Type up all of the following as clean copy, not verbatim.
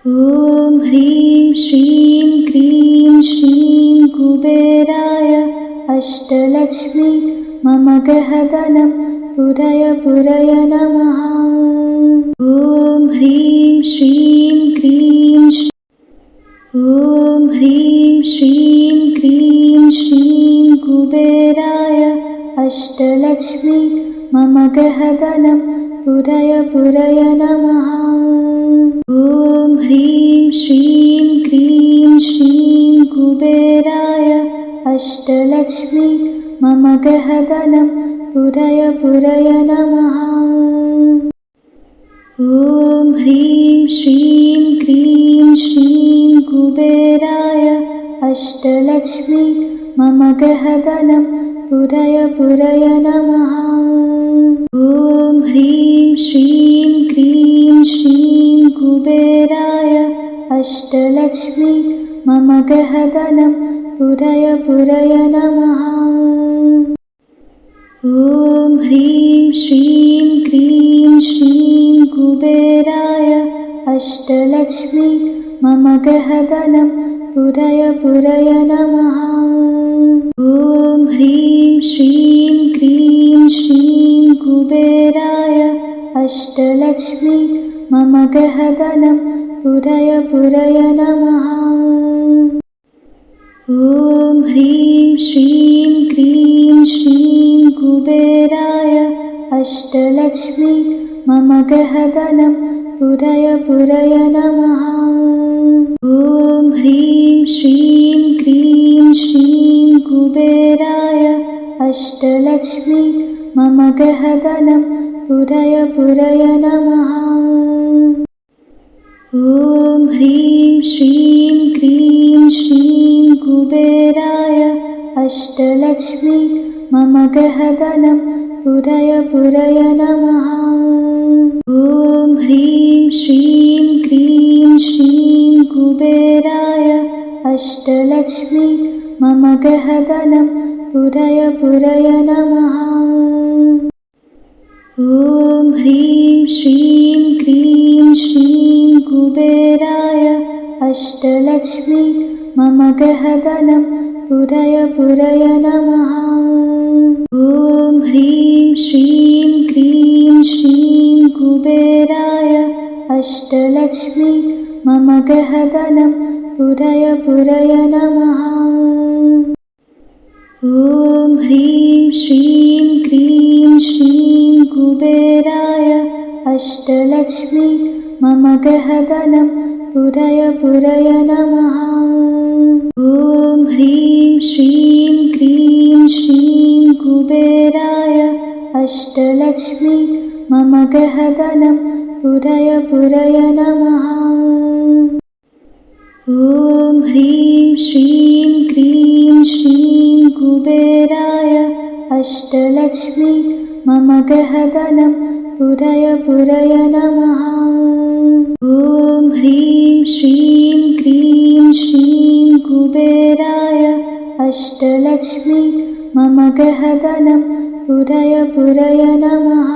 ॐ ह्रीं श्रीं क्रीं श्रीं कुबेराय अष्टलक्ष्मी मम गृहधनं पुरय पुरय नमः। ॐ ह्रीं श्रीं क्रीं ॐ ह्रीं श्रीं क्रीं श्रीं कुबेराय अष्टलक्ष्मी मम गृहधनं पुरय पुरय नमः। ॐ ह्रीं श्रीं क्रीं श्रीं कुबेराय अष्टलक्ष्मी मम गृहधनं पुरय पुरय नमः। ॐ ह्रीं श्रीं क्रीं श्रीं कुबेराय अष्टलक्ष्मी मम गृहधनं पुरय पुरय नमः। ॐ ह्रीं श्रीं क्रीं श्रीं कुबेराय अष्टलक्ष्मी मम गृहधनं पुरय पुरय नमः। ॐ ह्रीं श्रीं क्रीं श्रीं कुबेराय अष्टलक्ष्मी मम गृहधनं पुरय पुरय नमः। ॐ ह्रीं श्रीं क्रीं श्रीं कुबेराय अष्टलक्ष्मी मम गृहधनं पुरय पुरय नमः। ॐ ह्रीं श्रीं क्रीं श्रीं कुबेराय अष्टलक्ष्मी मम गृहधनं पुरय पुरय नमः। ॐ ह्रीं श्रीं क्रीं श्रीं कुबेराय अष्टलक्ष्मी मम गृहधनं पुरय पुरय नमः। ॐ ह्रीं श्रीं क्रीं श्रीं कुबेराय अष्टलक्ष्मी मम गृहधनं पुरय पुरय नमः। ॐ ह्रीं श्रीं क्रीं श्रीं कुबेराय अष्टलक्ष्मी मम गृहधनं पुरय पुरय नमः। ॐ ह्रीं श्रीं क्रीं श्रीं कुबेराय अष्टलक्ष्मी मम गृहधनं पुरय पुरय नमः। ॐ ह्रीं श्रीं क्रीं श्रीं कुबेराय अष्टलक्ष्मी मम गृहधनं पुरय पुरय नमः। ॐ ह्रीं श्रीं क्रीं श्रीं कुबेराय अष्टलक्ष्मी मम गृहधनं पुरय पुरय नमः। ॐ ह्रीं श्रीं क्रीं श्रीं कुबेराय अष्टलक्ष्मी मम गृहधनं पुरय पुरय नमः। ॐ ह्रीं श्रीं क्रीं श्रीं कुबेराय अष्टलक्ष्मी मम गृहधनं पुरय पुरय नमः। ॐ ह्रीं श्रीं क्रीं श्रीं कुबेराय अष्टलक्ष्मी मम गृहधनं पुरय पुरय नमः।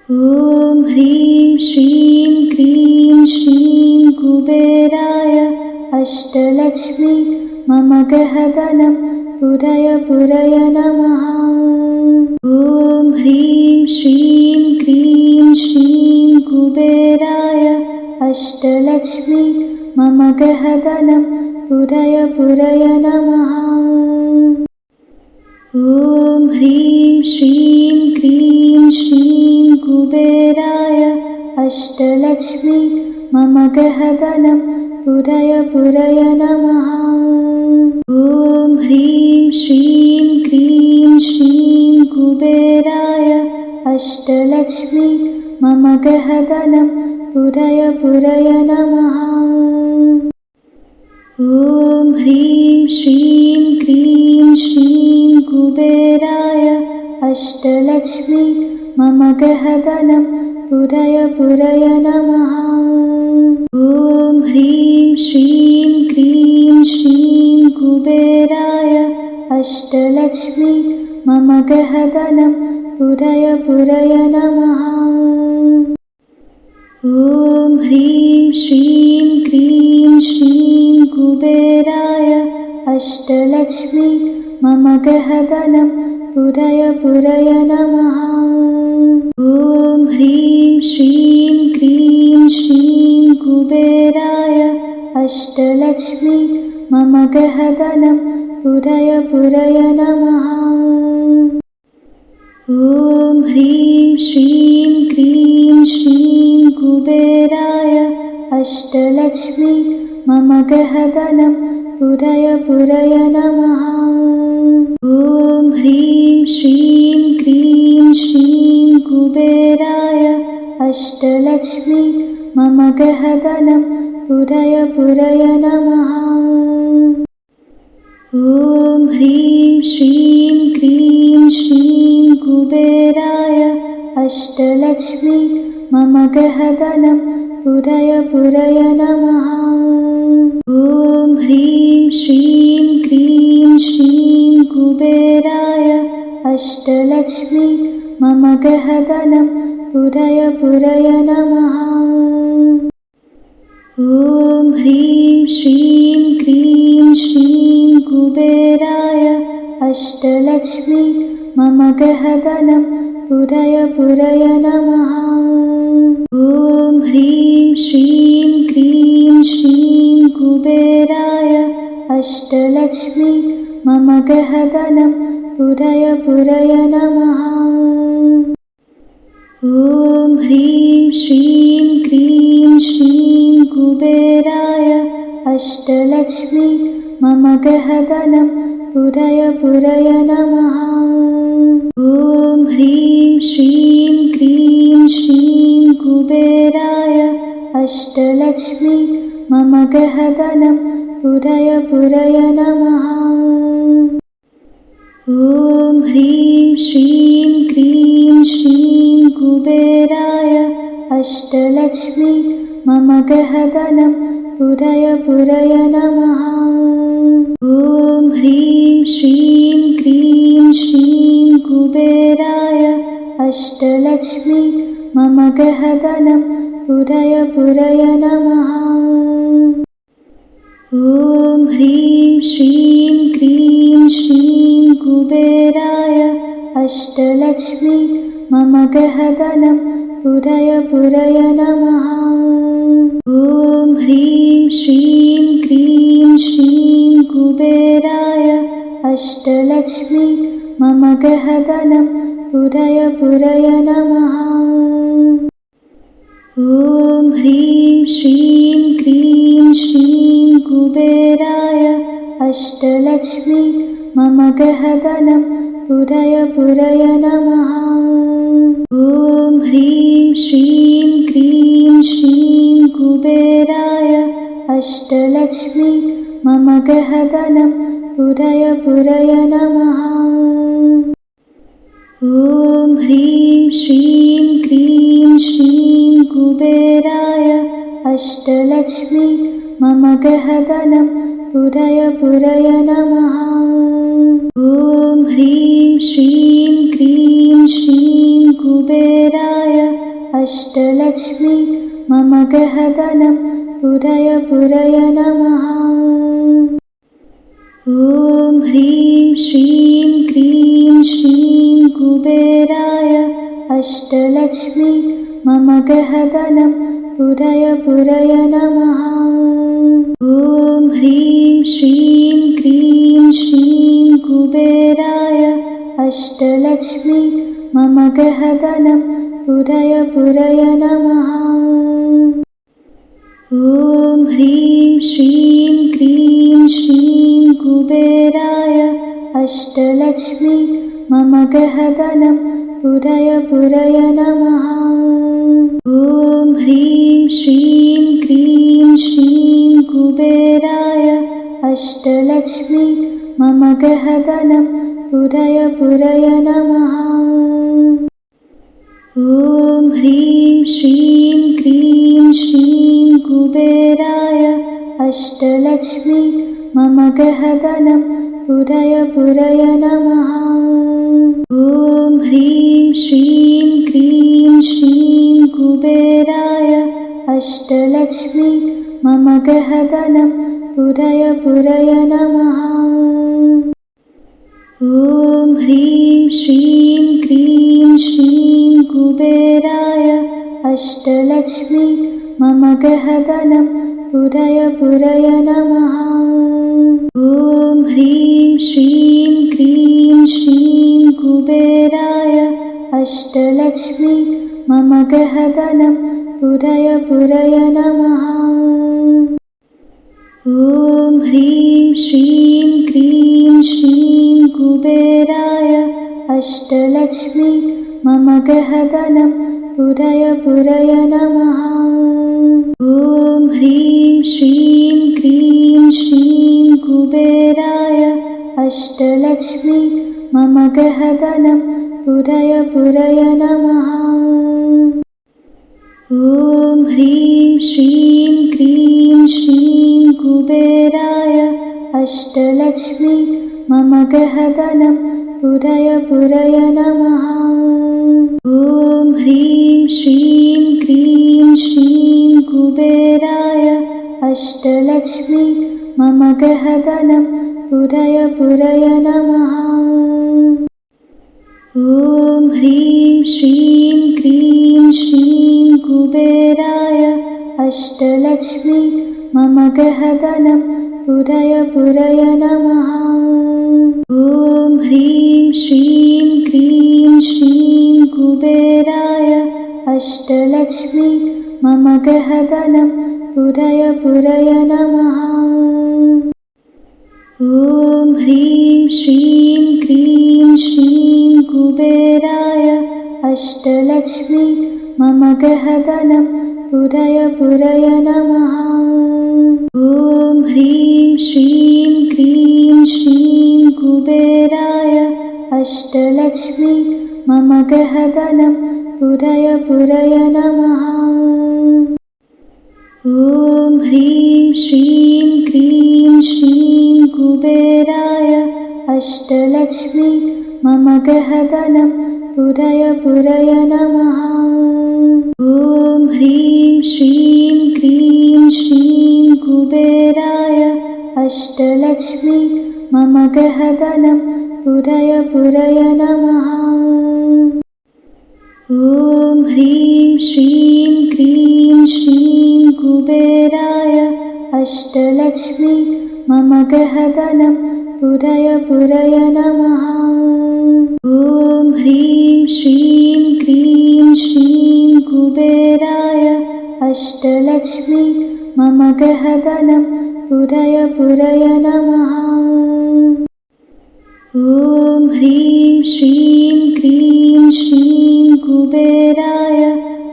ॐ ह्रीं श्रीं क्रीं श्रीं कुबेराय अष्टलक्ष्मी मम गृहधनं पुरय पुरय नमः। ॐ ह्रीं श्रीं क्रीं श्रीं कुबेराय अष्टलक्ष्मी मम गृहधनं पुरय पुरय नमः। ॐ ह्रीं श्रीं क्रीं श्रीं कुबेराय अष्टलक्ष्मी मम गृहधनं पुरय पुरय नमः। ॐ ह्रीं श्रीं क्रीं श्रीं कुबेराय अष्टलक्ष्मी मम गृहधनं पुरय पुरय नमः। ॐ ह्रीं श्रीं क्रीं श्रीं कुबेराय अष्टलक्ष्मी मम गृहधनं पुरय पुरय नमः। ॐ ह्रीं श्रीं क्रीं श्रीं कुबेराय अष्टलक्ष्मी मम गृहधनं पुरय पुरय नमः। ॐ ह्रीं श्रीं क्रीं श्रीं कुबेराय अष्टलक्ष्मी मम गृहधनं पुरय पुरय नमः। ॐ ह्रीं श्रीं क्रीं श्रीं कुबेराय अष्टलक्ष्मी मम गृहधनं पुरय पुरय नमः। ॐ ह्रीं श्रीं क्रीं श्रीं कुबेराय अष्टलक्ष्मी मम गृहधनं पुरय पुरय नमः। ॐ ह्रीं श्रीं क्रीं श्रीं कुबेराय अष्टलक्ष्मी मम गृहधनं पुरय पुरय नमः। ॐ ह्रीं श्रीं क्रीं श्रीं कुबेराय अष्टलक्ष्मी मम गृहधनं पुरय पुरय नमः। ॐ ह्रीं श्रीं क्रीं श्रीं कुबेराय अष्टलक्ष्मी मम गृहधनं पुरय पुरय नमः। ॐ ह्रीं श्रीं क्रीं श्रीं कुबेराय अष्टलक्ष्मी मम गृहधनं पुरय पुरय नमः। ॐ ह्रीं श्रीं क्रीं श्रीं कुबेराय अष्टलक्ष्मी मम गृहधनं पुरय पुरय नमः। ॐ ह्रीं श्रीं क्रीं श्रीं कुबेराय अष्टलक्ष्मी मम गृहधनं पुरय पुरय नमः। ॐ ह्रीं श्रीं क्रीं श्रीं कुबेराय अष्टलक्ष्मी मम गृहधनं पुरय पुरय नमः। ॐ ह्रीं श्रीं क्रीं श्रीं कुबेराय अष्टलक्ष्मी मम गृहधनं पुरय पुरय नमः। ॐ ह्रीं श्रीं क्रीं श्रीं कुबेराय अष्टलक्ष्मी मम गृहधनं पुरय पुरय नमः। ॐ ह्रीं श्रीं क्रीं श्रीं कुबेराय अष्टलक्ष्मी मम गृहधनं पुरय पुरय नमः। ॐ ह्रीं श्रीं क्रीं श्रीं कुबेराय अष्टलक्ष्मी मम गृहधनं पुरय पुरय नमः। ॐ ह्रीं श्रीं क्रीं श्रीं कुबेराय अष्टलक्ष्मी मम गृहधनं पुरय पुरय नमः। ॐ ह्रीं श्रीं क्रीं श्रीं कुबेराय अष्टलक्ष्मी मम गृहधनं पुरय पुरय नमः। ॐ ह्रीं श्रीं क्रीं श्रीं कुबेराय अष्टलक्ष्मी मम गृहधनं पुरय पुरय नमः। ॐ ह्रीं श्रीं क्रीं श्रीं कुबेराय अष्टलक्ष्मी मम गृहधनं पुरय पुरय नमः। ॐ ह्रीं श्रीं क्रीं श्रीं कुबेराय अष्टलक्ष्मी मम गृहधनं पुरय पुरय नमः। ॐ ह्रीं श्रीं क्रीं श्रीं कुबेराय अष्टलक्ष्मी मम गृहधनं पुरय पुरय नमः। ॐ ह्रीं श्रीं क्रीं श्रीं कुबेराय अष्टलक्ष्मी मम गृहधनं पुरय पुरय नमः। ॐ ह्रीं श्रीं क्रीं श्रीं कुबेराय अष्टलक्ष्मी मम गृहधनं पुरय पुरय नमः। ॐ ह्रीं श्रीं क्रीं श्रीं कुबेराय अष्टलक्ष्मी मम गृहधनं पुरय पुरय नमः। ॐ ह्रीं श्रीं क्रीं श्रीं कुबेराय अष्टलक्ष्मी मम गृहधनं पुरय पुरय नमः। ॐ ह्रीं श्रीं क्रीं श्रीं कुबेराय अष्टलक्ष्मी मम गृहधनं पुरय पुरय नमः। ॐ ह्रीं श्रीं क्रीं श्रीं कुबेराय अष्टलक्ष्मी मम गृहधनं पुरय पुरय नमः। ॐ ह्रीं श्रीं क्रीं श्रीं कुबेराय अष्टलक्ष्मी मम गृहधनं पुरय पुरय नमः। ॐ ह्रीं श्रीं क्रीं श्रीं कुबेराय अष्टलक्ष्मी मम गृहधनं पुरय पुरय नमः। ॐ ह्रीं श्रीं क्रीं श्रीं कुबेराय अष्टलक्ष्मी मम गृहधनं पुरय पुरय नमः। ॐ ह्रीं श्रीं क्रीं श्रीं कुबेराय अष्टलक्ष्मी मम गृहधनं पुरय पुरय नमः। ॐ ह्रीं श्रीं क्रीं श्रीं कुबेराय अष्टलक्ष्मी मम गृहधनं पुरय पुरय नमः। ॐ ह्रीं श्रीं क्रीं श्रीं कुबेराय अष्टलक्ष्मी मम गृहधनं पुरय पुरय नमः। ॐ ह्रीं श्रीं क्रीं श्रीं कुबेराय अष्टलक्ष्मी मम गृहधनं पुरय पुरय नमः। ॐ ह्रीं श्रीं क्रीं श्रीं कुबेराय अष्टलक्ष्मी मम गृहधनं पुरय पुरय नमः। ॐ ह्रीं श्रीं क्रीं श्रीं कुबेराय अष्टलक्ष्मी मम गृहधनं पुरय पुरय नमः। ॐ ह्रीं श्रीं क्रीं श्रीं कुबेराय अष्टलक्ष्मी मम गृहधनं पुरय पुरय नमः। ॐ ह्रीं श्रीं क्रीं श्रीं कुबेराय अष्टलक्ष्मी मम गृहधनं पुरय पुरय नमः। ॐ ह्रीं श्रीं क्रीं श्रीं कुबेराय अष्टलक्ष्मी मम गृहधनं पुरय पुरय नमः। ॐ ह्रीं श्रीं क्रीं श्रीं कुबेराय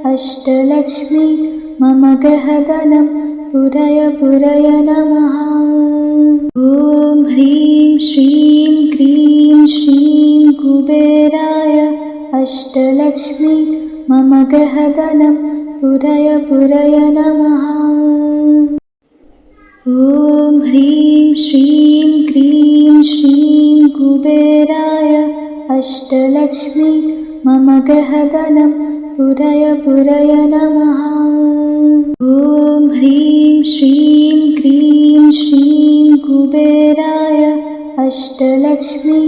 अष्टलक्ष्मी मम गृहधनं पुरय पुरय नमः। ॐ ह्रीं श्रीं क्रीं श्रीं कुबेराय अष्टलक्ष्मी मम गृहधनं पुरय पुरय नमः। ॐ ह्रीं श्रीं क्रीं श्रीं कुबेराय अष्टलक्ष्मी मम गृहधनं पुरय पुरय नमः। ॐ ह्रीं श्रीं क्रीं श्रीं कुबेराय अष्टलक्ष्मी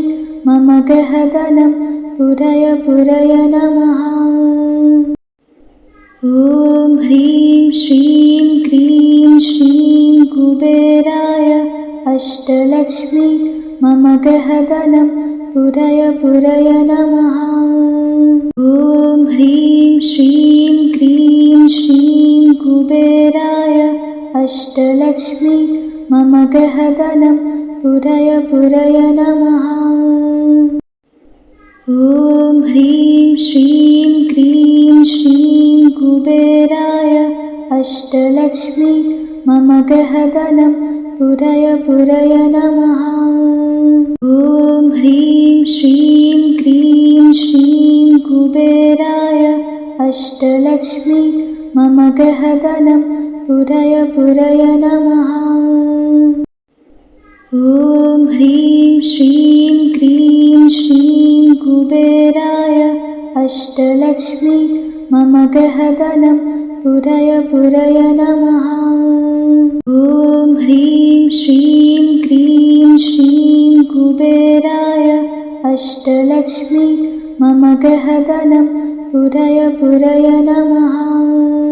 मम गृहधनं पुरय पुरय नमः। ॐ ह्रीं श्रीं क्रीं श्रीं कुबेराय अष्टलक्ष्मी मम गृहधनं पुरय पुरय नमः। ॐ ह्रीं श्रीं क्रीं श्रीं कुबेराय अष्टलक्ष्मी मम गृहधनं पुरय पुरय नमः। ॐ ह्रीं श्रीं क्रीं श्रीं कुबेराय अष्टलक्ष्मी मम गृहधनं पुरय पुरय नमः। ॐ ह्रीं श्रीं क्रीं श्रीं कुबेराय अष्टलक्ष्मी मम गृहधनं पुरय पुरय नमः। ॐ ह्रीं श्रीं क्रीं श्रीं कुबेराय अष्टलक्ष्मी मम गृहधनं पुरय पुरय नमः। ॐ ह्रीं श्रीं क्रीं श्रीं कुबेराय अष्टलक्ष्मी मम गृहधनं पुरय पुरय नमः।